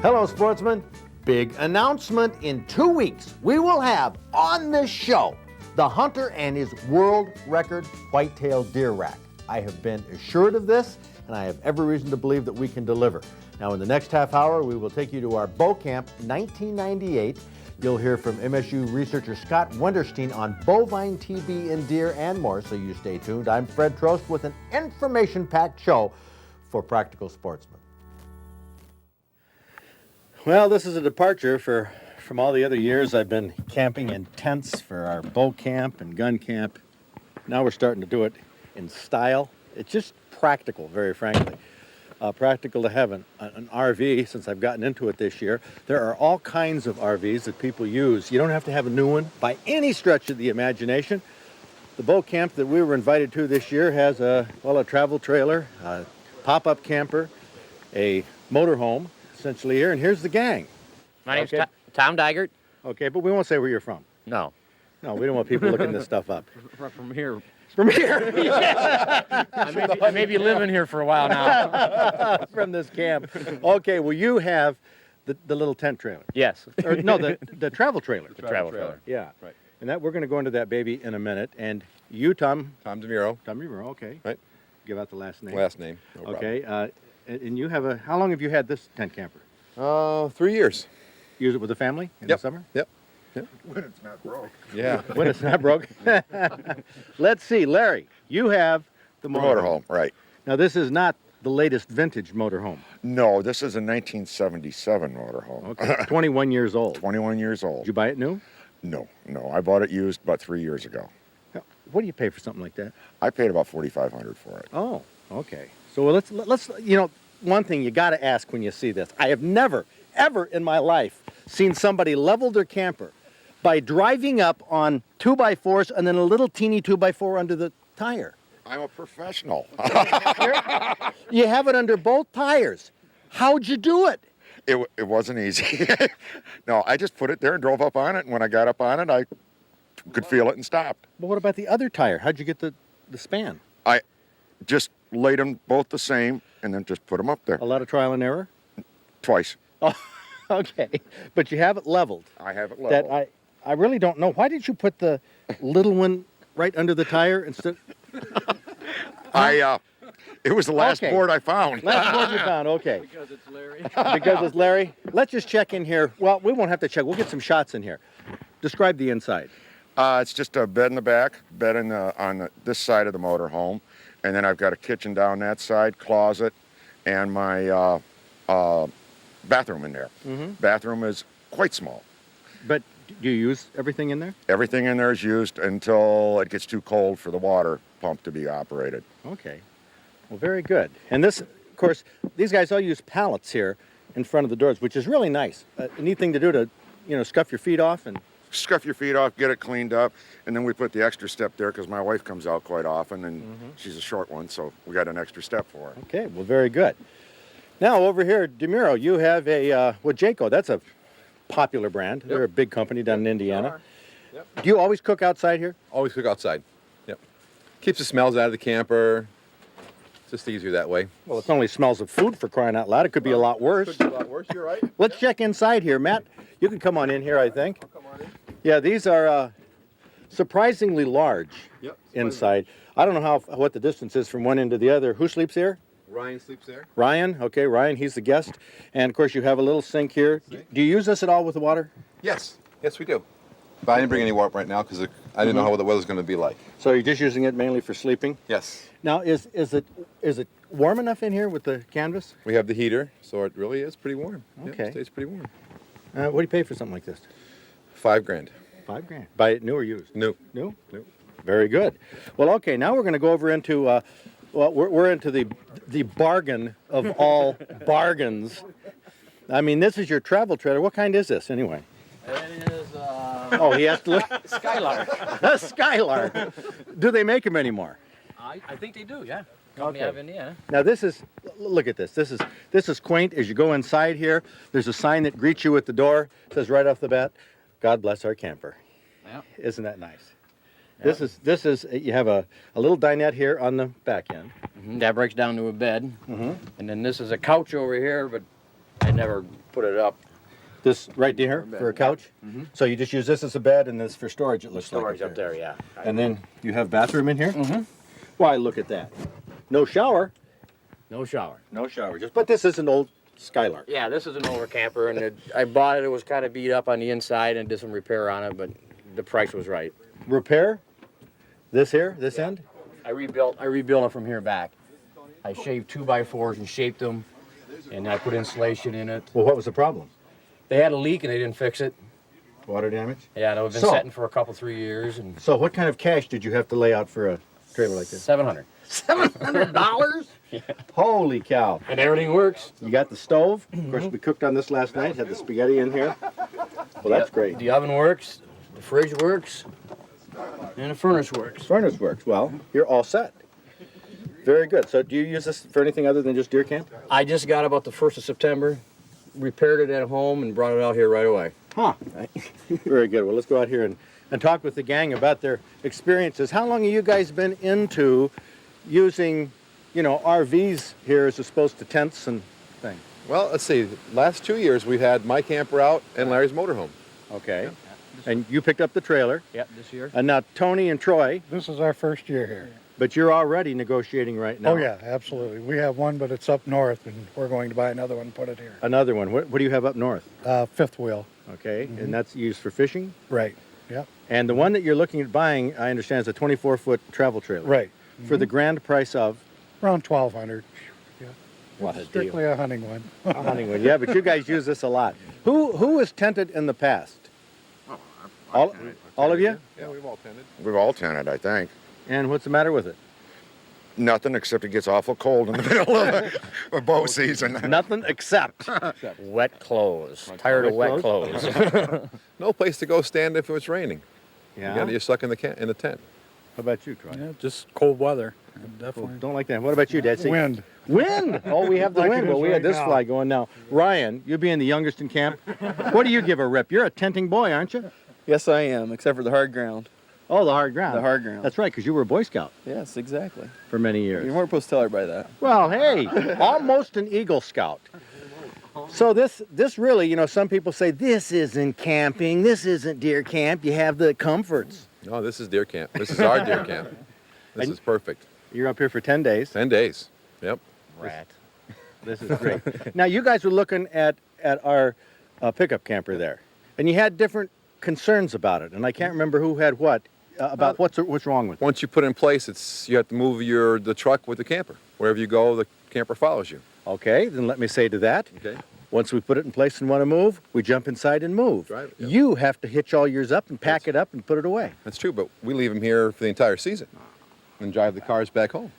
Hello, Sportsman. Big announcement. In 2 weeks, we will have on this show the hunter and his world record white-tailed deer rack. I have been assured of this, and I have every reason to believe that we can deliver. Now, in the next half hour, we will take you to our bow camp 1998. You'll hear from MSU researcher Scott Wenderstein on bovine TB in deer and more, so you stay tuned. I'm Fred Trost with an information-packed show for Practical Sportsman. Well, this is a departure from all the other years I've been camping in tents for our bow camp and gun camp. Now we're starting to do it in style. It's just practical, very frankly. Practical to have an RV, since I've gotten into it this year. There are all kinds of RVs that people use. You don't have to have a new one by any stretch of the imagination. The bow camp that we were invited to this year has a travel trailer, a pop-up camper, a motorhome, essentially here, and here's the gang. My name's Tom Digert. Okay, but we won't say where you're from. No. No, we don't want people looking this stuff up. From here. From here? I may be living here for a while now. From this camp. Okay, well, you have the little tent trailer. Yes. Or, no, the travel trailer. The travel trailer. Yeah. Right. And that we're going to go into that baby in a minute. And you, Tom? Tom DeMuro. Tom DeMuro, okay. Right. Give out the last name. Last name. No Okay. And you have how long have you had this tent camper? problem. 3 years. Use it with the family in the summer? Yep. When it's not broke. Yeah. When it's not broke. Let's see, Larry, you have the Motorhome, right. Now, this is not the latest vintage motorhome. No, this is a 1977 motorhome. Okay, 21 years old. 21 years Did old. you buy it new? No. I bought it used about 3 years ago. Now, what do you pay for something like that? I paid about $4,500 for it. Oh, okay. So let's one thing you got to ask when you see this. I have never, ever in my life seen somebody level their camper by driving up on 2x4s and then a little teeny 2x4 under the tire. I'm a professional. You have it under both tires. How'd you do it? It wasn't easy. No, I just put it there and drove up on it, and when I got up on it, I could feel it and stopped. But what about the other tire? How'd you get the span? I just laid them both the same and then just put them up there A lot of trial and error? twice. Oh, okay. It have it leveled. I have it level. That I really don't know. Why did you put the little one right under the tire instead? It was the last Okay. board I found. Last board you found, okay. Because it's Larry. Because it's Larry. Let's just check in here. Well, we won't have to check. We'll get some shots in here. Describe the inside. It's just a bed in the back, bed on this side of the motorhome, and then I've got a kitchen down that side, closet, and my bathroom in there. Mm-hmm. Bathroom is quite small. But do you use everything in there? Everything in there is used until it gets too cold for the water pump to be operated. Okay. Well, very good. And this, of course, these guys all use pallets here in front of the doors, which is really nice. A neat thing to do to, scuff your feet off and... Scuff your feet off, get it cleaned up, and then we put the extra step there because my wife comes out quite often, and she's a short one, so we got an extra step for her. Okay, well, very good. Now, over here, DeMuro, you have a, Jayco, that's a popular brand. They're a big company down in Indiana. Yep. Do you always cook outside here? Always cook outside. Yep. Keeps the smells out of the camper. It's just easier that way. Well, it only smells of food, for crying out loud. It could be a lot worse. Could be a lot worse, you're right. Let's check inside here. Matt, you can come on in here, I think. I'll come on in. Yeah, these are surprisingly large Yep. inside. I don't know what the distance is from one end to the other. Who sleeps here? Ryan sleeps there. Ryan. Okay, Ryan, he's the guest. And, of course, you have a little sink here. Do you use this at all with the water? Yes. Yes, we do. But I didn't bring any water up right now because I didn't know how the weather's going to be like. So you're just using it mainly for sleeping? Yes. Now, is it warm enough in here with the canvas? We have the heater, so it really is pretty warm. Yep, Okay. it stays pretty warm. What do you pay for something like this? $5,000. $5,000. Buy it new or used? New. New? New. Very good. Well, okay, now we're going to go over into, we're into the bargain of all bargains. I mean, this is your travel trailer. What kind is this, anyway? It is Oh, he has to look. Skylark. A Skylark. Do they make them anymore? I think they do, yeah. Company out of Indiana. Now this is, look at this. This is quaint. As you go inside here, there's a sign that greets you at the door. It says right off the bat, "God bless our camper." Yeah. Isn't that nice? Yeah. This is you have a little dinette here on the back end. That breaks down to a bed. And then this is a couch over here, and never put it up. This right here for a couch? So you just use this as a bed and this for storage, it looks Storage like. up there, yeah. And then you have bathroom in here? Why, look at that. No shower. No shower. No shower. But this is an old Skylark. Yeah, this is an older camper, and I bought it. It was kind of beat up on the inside and did some repair on it, but the price was right. Repair? This here? This end? I rebuilt it from here back. I shaved 2x4s and shaped them, and I put insulation in it. Well, what was the problem? They had a leak and they didn't fix it. Water damage? Yeah, it had been So- setting for a couple, 3 years, and So what kind of cash did you have to lay out for a trailer like this? $700. $700? Holy cow. And everything works. You got the stove. Of course, we cooked on this last night. Had the spaghetti in here. Well, that's great. The oven works, the fridge works, and the furnace works. Furnace works. Well, you're all set. Very good. So do you use this for anything other than just deer camp? I just got about the 1st of September, repaired it at home, and brought it out here right away. Huh. Very good. Well, let's go out here and talk with the gang about their experiences. How long have you guys been into using, RVs here as opposed to tents and things? Well, let's see. Last 2 years, we've had my camper out and Larry's motorhome. Okay. And you picked up the trailer. Yep, this year. And now Tony and Troy, This is our first year here. but you're already negotiating right now. Oh yeah, absolutely. We have one, but it's up north, and we're going to buy another one and put it here. Another one. What do you have up north? Fifth wheel. Okay. And that's used for fishing? Right. Yep. And the one that you're looking at buying, I understand, is a 24-foot travel trailer. Right. For the grand price of? Around 1,200. Yeah. What a Strictly a hunting one. A hunting one. Yeah, but you guys use this a lot. Who has tented in the past? All of you? Yeah, we've all tended. We've all tented, I think. And what's the matter with it? Nothing except it gets awful cold in the middle of bow season. Nothing except. Wet clothes. Tired of wet clothes. No place to go stand if it's raining. Yeah. You're stuck in the tent. How about you, Troy? Yeah, just cold weather. Well, Definitely. don't like that. What about you, Dad? See, Wind. Wind! Oh, we have the Like wind, it but is we had right this now. fly going now. Ryan, you being the youngest in camp, what do you give a rip? You're a tenting boy, aren't you? Yes, I am, except for the hard ground. Oh, the hard ground. The hard ground. That's right, because you were a Boy Scout Yes, exactly. for many You years. weren't supposed to tell everybody that. Well, hey, almost an Eagle Scout. So this really, some people say, this isn't camping, this isn't deer camp, you have the comforts. No, this is deer camp. This is our deer camp. This is perfect. You're up here for 10 days. 10 days. Yep. Rat. This is great. Now, you guys were looking at our pickup camper there, and you had different concerns about it, and I can't remember who had what, about what's wrong with it. Once you put it in place, you have to move the truck with the camper. Wherever you go, the camper follows you. Okay, then let me say to that, Okay. once we put it in place and want to move, we jump inside and move. Drive it, yep. You have to hitch all yours up and pack it up and put it away. That's true, but we leave them here for the entire season and drive the cars back home.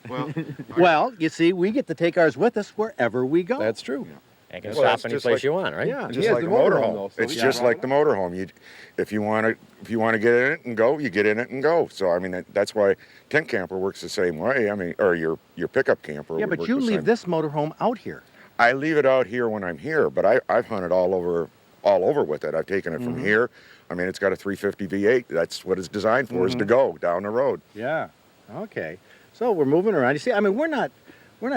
Well, you see, we get to take ours with us wherever we go. That's true. You can Well, stop that's any just place like- you want, right? Yeah. He Just has like the a motorhome. motorhome, though, so It's we just can- like the motorhome. If you want to get in it and go, you get in it and go. So I mean that's why tent camper works the same way. I mean, or your pickup camper. Yeah, would but work you the leave same. this motorhome out here. I leave it out here when I'm here, but I've hunted all over with it. I've taken it from here. I mean, it's got a 350 V8. That's what it's designed for, is to go down the road. Yeah. Okay. So we're moving around. You see, I mean, we're not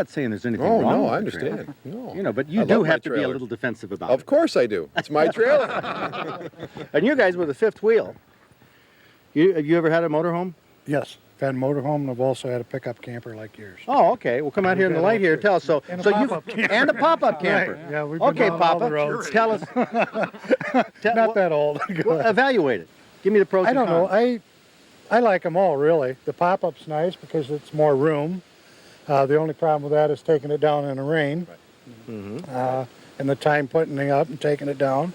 saying there's anything Oh, wrong no, with I the trailer. understand. No. You know, but I you love do my have to be a trailer. little defensive about Of it. course I do. It's my trailer. And you guys with a fifth wheel. Have you ever had a motorhome? Yes. I've had a motorhome, and I've also had a pickup camper like yours. Oh, okay. Well, come out here in the light here. Tell us. So, And a so you pop-up camper. and a pop-up camper. Right, yeah, we've been Okay, down all the Papa. roads. Tell us. Not that old. Well, evaluate it. Give me the pros I and don't know. cons. I like them all, really. The pop-up's nice because it's more room. The only problem with that is taking it down in the rain. And the time putting it up and taking it down.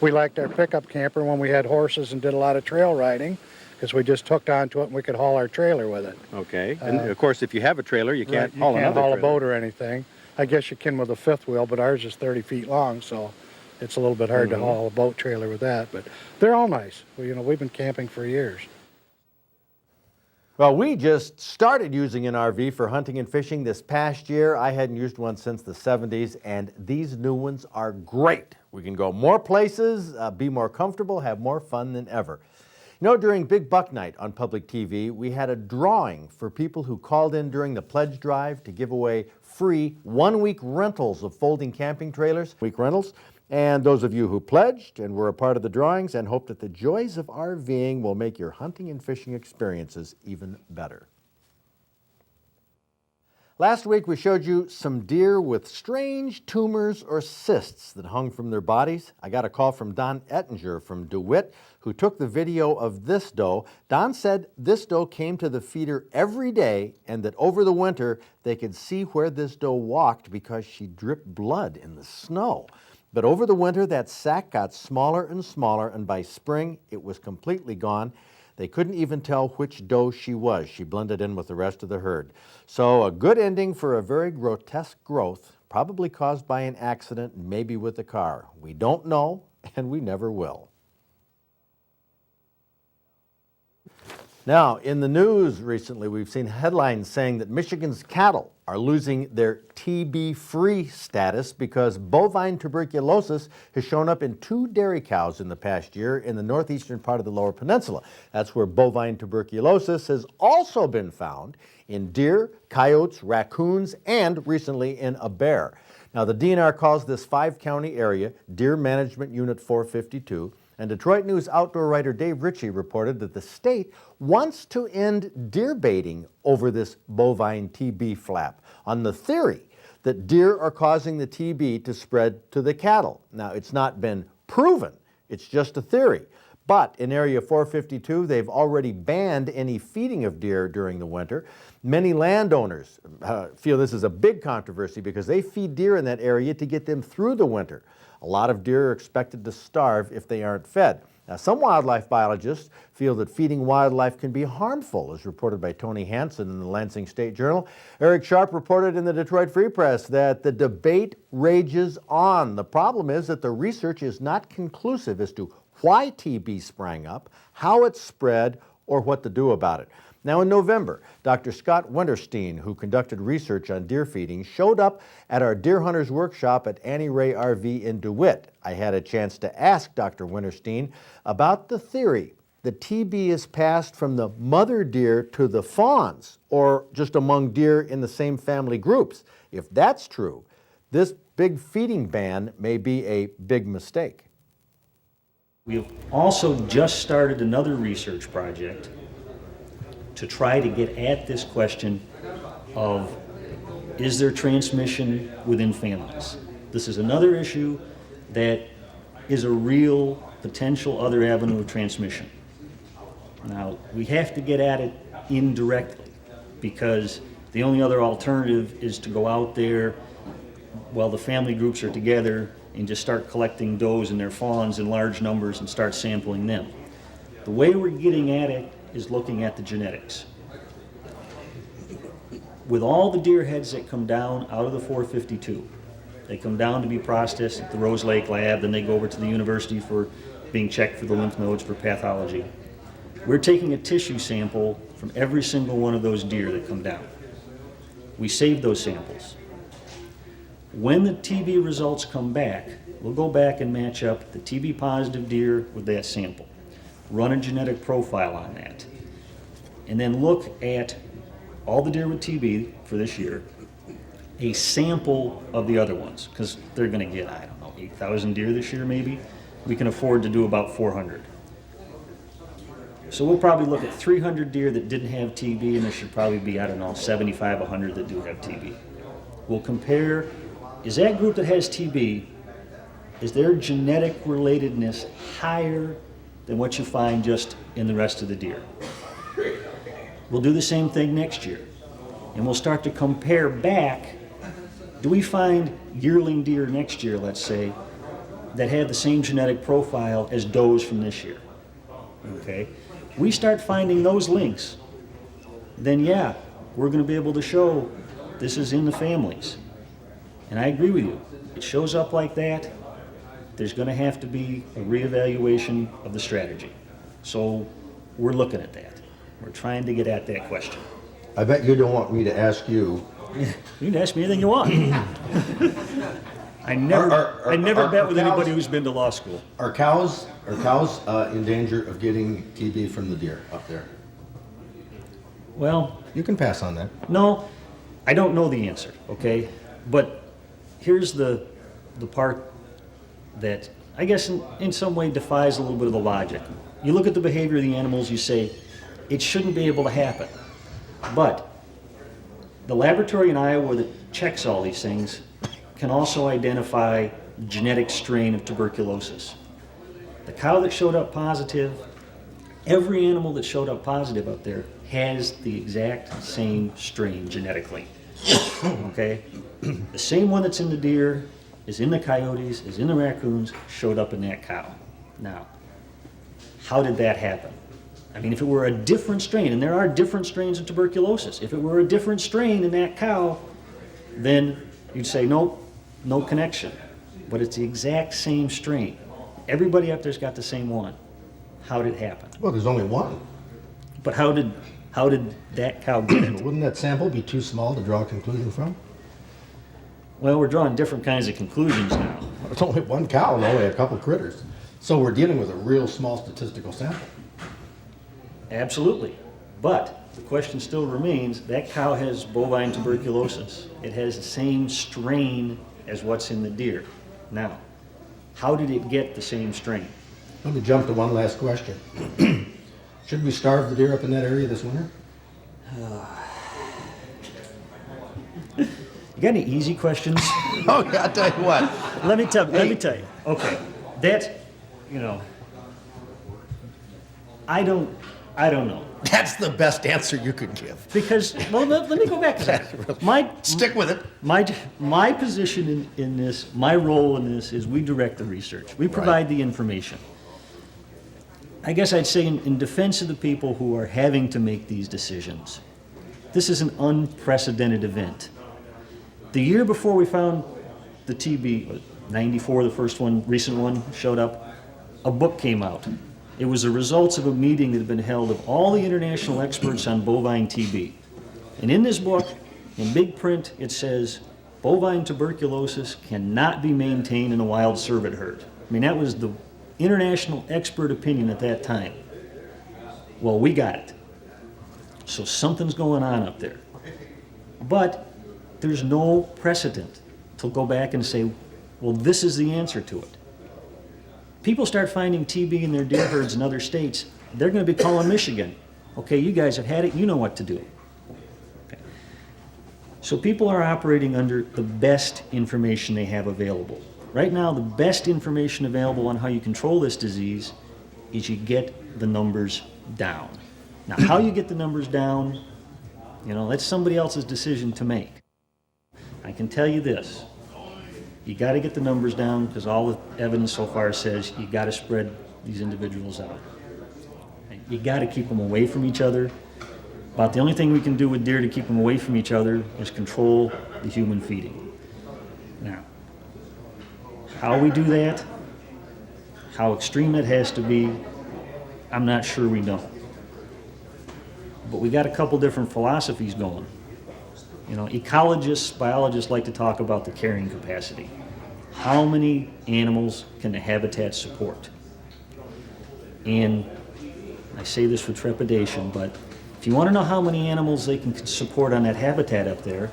We liked our pickup camper when we had horses and did a lot of trail riding because we just hooked onto it and we could haul our trailer with it. Okay. And of course, if you have a trailer, you can't Right, haul you can't another haul a trailer. boat or anything. I guess you can with a fifth wheel, but ours is 30 feet long, so it's a little bit hard to haul a boat trailer with that. But they're all nice. Well, we've been camping for years. Well, we just started using an RV for hunting and fishing this past year. I hadn't used one since the 70s, and these new ones are great. We can go more places, be more comfortable, have more fun than ever. You know, during Big Buck Night on public TV, we had a drawing for people who called in during the pledge drive to give away free 1-week rentals of folding camping trailers, And those of you who pledged and were a part of the drawings and hope that the joys of RVing will make your hunting and fishing experiences even better. Last week we showed you some deer with strange tumors or cysts that hung from their bodies. I got a call from Don Ettinger from DeWitt who took the video of this doe. Don said this doe came to the feeder every day and that over the winter they could see where this doe walked because she dripped blood in the snow. But over the winter that sac got smaller and smaller, and by spring it was completely gone. They couldn't even tell which doe she was. She blended in with the rest of the herd. So a good ending for a very grotesque growth, probably caused by an accident, maybe with a car. We don't know, and we never will. Now, in the news recently, we've seen headlines saying that Michigan's cattle are losing their TB-free status because bovine tuberculosis has shown up in 2 dairy cows in the past year in the northeastern part of the Lower Peninsula. That's where bovine tuberculosis has also been found in deer, coyotes, raccoons, and recently in a bear. Now, the DNR calls this 5-county area Deer Management Unit 452. And Detroit News outdoor writer Dave Ritchie reported that the state wants to end deer baiting over this bovine TB flap on the theory that deer are causing the TB to spread to the cattle. Now, it's not been proven, it's just a theory. But in Area 452, they've already banned any feeding of deer during the winter. Many landowners feel this is a big controversy because they feed deer in that area to get them through the winter. A lot of deer are expected to starve if they aren't fed. Now, some wildlife biologists feel that feeding wildlife can be harmful, as reported by Tony Hansen in the Lansing State Journal. Eric Sharp reported in the Detroit Free Press that the debate rages on. The problem is that the research is not conclusive as to why TB sprang up, how it spread, or what to do about it. Now in November, Dr. Scott Winterstein, who conducted research on deer feeding, showed up at our Deer Hunters Workshop at Annie Ray RV in DeWitt. I had a chance to ask Dr. Winterstein about the theory that TB is passed from the mother deer to the fawns, or just among deer in the same family groups. If that's true, this big feeding ban may be a big mistake. We've also just started another research project to try to get at this question of, is there transmission within families? This is another issue that is a real potential other avenue of transmission. Now, we have to get at it indirectly because the only other alternative is to go out there while the family groups are together and just start collecting does and their fawns in large numbers and start sampling them. The way we're getting at it is looking at the genetics. With all the deer heads that come down out of the 452, they come down to be processed at the Rose Lake lab, then they go over to the university for being checked for the lymph nodes for pathology. We're taking a tissue sample from every single one of those deer that come down. We save those samples. When the TB results come back, we'll go back and match up the TB positive deer with that sample. Run a genetic profile on that, and then look at all the deer with TB for this year, a sample of the other ones, because they're going to get, I don't know, 8,000 deer this year maybe. We can afford to do about 400. So we'll probably look at 300 deer that didn't have TB, and there should probably be, I don't know, 75, 100 that do have TB. We'll compare, is that group that has TB, is their genetic relatedness higher than what you find just in the rest of the deer? We'll do the same thing next year, and we'll start to compare back. Do we find yearling deer next year, let's say, that have the same genetic profile as does from this year? Okay, we start finding those links, then yeah, we're going to be able to show this is in the families. And I agree with you, it shows up like that, there's going to have to be a reevaluation of the strategy. So we're looking at that. We're trying to get at that question. I bet you don't want me to ask you. You can ask me anything you want. I never, Are- I never are- bet are with cows- anybody who's been to law school. Are cows in danger of getting TB from the deer up there? Well, You can pass on that. no, I don't know the answer, okay? But here's the part that I guess in some way defies a little bit of the logic. You look at the behavior of the animals, you say, it shouldn't be able to happen. But the laboratory in Iowa that checks all these things can also identify genetic strain of tuberculosis. The cow that showed up positive, every animal that showed up positive up there has the exact same strain genetically. Okay? The same one that's in the deer, is in the coyotes, is in the raccoons, showed up in that cow. Now, how did that happen? I mean, if it were a different strain, and there are different strains of tuberculosis, if it were a different strain in that cow, then you'd say, nope, no connection. But it's the exact same strain. Everybody up there's got the same one. How did it happen? Well, there's only one. But how did that cow get it? Wouldn't that sample be too small to draw a conclusion from? Well, we're drawing different kinds of conclusions now. It's only one cow and only a couple critters. So we're dealing with a real small statistical sample. Absolutely. But the question still remains, that cow has bovine tuberculosis. It has the same strain as what's in the deer. Now, how did it get the same strain? Let me jump to one last question. Should we starve the deer up in that area this winter? You got any easy questions? Oh, yeah, I'll tell you what. Let me tell you. Okay, that, you know, I don't know. That's the best answer you could give. Because, well, let me go back to that. Stick with it. My position in this, my role in this is we direct the research. We provide the information. I guess I'd say in defense of the people who are having to make these decisions, this is an unprecedented event. The year before we found the TB, 94, the first one, recent one showed up, a book came out. It was the results of a meeting that had been held of all the international experts on bovine TB. And in this book, in big print, it says, bovine tuberculosis cannot be maintained in a wild cervid herd. I mean, that was the international expert opinion at that time. Well, we got it. So something's going on up there. But there's no precedent to go back and say, well, this is the answer to it. People start finding TB in their deer herds in other states, they're going to be calling Michigan. Okay, you guys have had it, you know what to do. Okay. So people are operating under the best information they have available. Right now, the best information available on how you control this disease is you get the numbers down. Now, how you get the numbers down, you know, that's somebody else's decision to make. I can tell you this. You got to get the numbers down because all the evidence so far says you got to spread these individuals out. You got to keep them away from each other. About the only thing we can do with deer to keep them away from each other is control the human feeding. Now, how we do that, how extreme it has to be, I'm not sure we know. But we got a couple different philosophies going. You know, ecologists, biologists like to talk about the carrying capacity. How many animals can the habitat support? And I say this with trepidation, but if you want to know how many animals they can support on that habitat up there,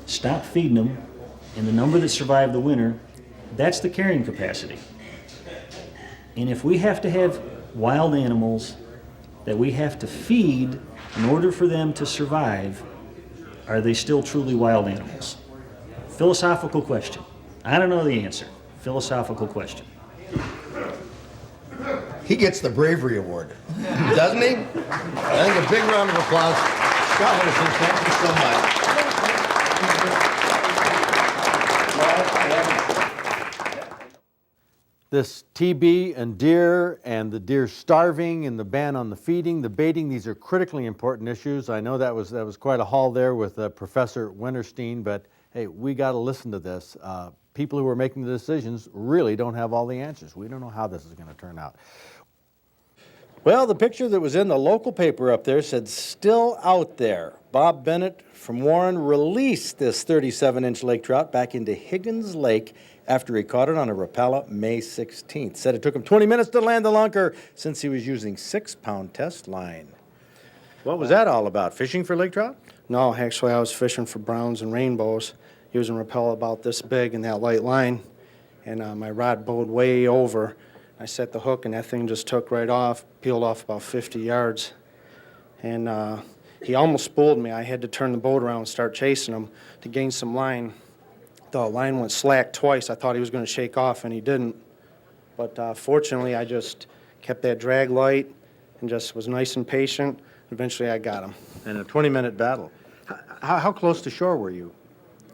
stop feeding them, and the number that survive the winter, that's the carrying capacity. And if we have to have wild animals that we have to feed in order for them to survive, are they still truly wild animals? Philosophical question. I don't know the answer. Philosophical question. He gets the bravery award, doesn't he? I think a big round of applause. Scott Henderson, thank you so much. This TB and deer and the deer starving and the ban on the feeding, the baiting, these are critically important issues. I know that was quite a haul there with Professor Winterstein, but hey, we got to listen to this. People who are making the decisions really don't have all the answers. We don't know how this is going to turn out. Well, the picture that was in the local paper up there said, "Still out there." Bob Bennett from Warren released this 37-inch lake trout back into Higgins Lake after he caught it on a Rapala May 16th. Said it took him 20 minutes to land the lunker since he was using 6-pound test line. What was that all about? Fishing for lake trout? No, actually, I was fishing for browns and rainbows, using Rapala about this big in that light line, and my rod bowed way over. I set the hook, and that thing just took right off, peeled off about 50 yards. And he almost spooled me. I had to turn the boat around and start chasing him to gain some line. The line went slack twice. I thought he was going to shake off, and he didn't. But fortunately, I just kept that drag light and just was nice and patient. Eventually, I got him. And a 20-minute battle. How close to shore were you?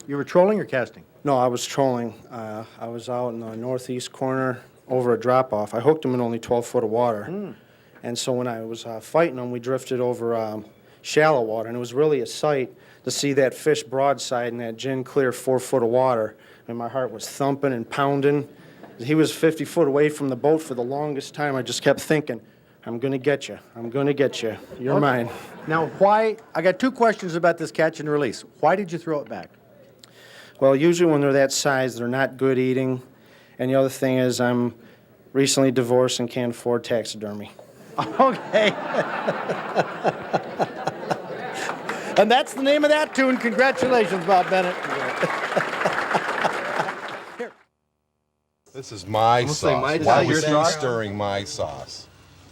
You were trolling or casting? No, I was trolling. I was out in the northeast corner over a drop-off. I hooked him in only 12 foot of water. And so when I was fighting him, we drifted over shallow water, and it was really a sight to see that fish broadside in that gin clear 4 foot of water. And my heart was thumping and pounding. He was 50 foot away from the boat for the longest time. I just kept thinking, I'm going to get you. I'm going to get you. You're mine. Now, why? I got 2 questions about this catch and release. Why did you throw it back? Well, usually when they're that size, they're not good eating. And the other thing is I'm recently divorced and can't afford taxidermy. Okay. And that's the name of that tune. Congratulations, Bob Bennett. This is my gonna say sauce. my Why sauce. was Your he sauce? stirring my sauce?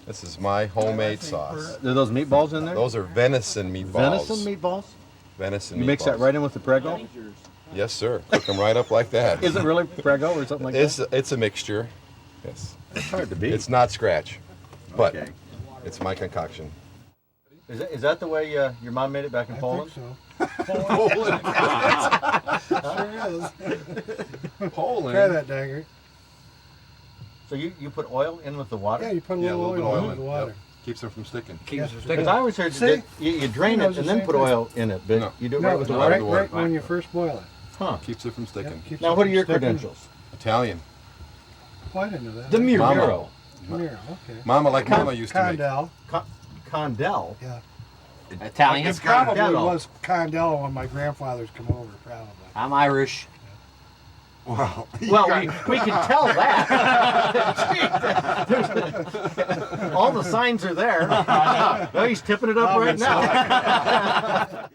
This is my homemade sauce. Are those meatballs in there? Those are venison meatballs. Venison meatballs? Venison You meatballs. mix that right in with the Prego? Yes, sir. Cook them right up like that. Is it really Prego or something like that? It's a mixture. Yes. It's hard to beat. It's not scratch, but Okay. it's my concoction. Is that the way your mom made it back in Poland? Poland. Poland. Try that, Dagger. So you put oil in with the water? Yeah, you put a Yeah, little, bit of oil in the water. Yep. Keeps them from sticking. Because I always heard See? that you drain He it knows and the then same put thing. oil in it, but No. you do it No, right with the no, water? right, the water. right when you first boil it. Huh. Keeps it from sticking. Keeps Now, it what are from your sticking. credentials? Italian. Oh, I didn't know that. The Mama. Muro. Miro, okay. Mama, like Mama used to make. Condell. Condell? Yeah. Italian. It probably Condello. was Condell when my grandfathers come over, probably. I'm Irish. Wow. Well, we can tell that. All the signs are there. Well, he's tipping it up right now.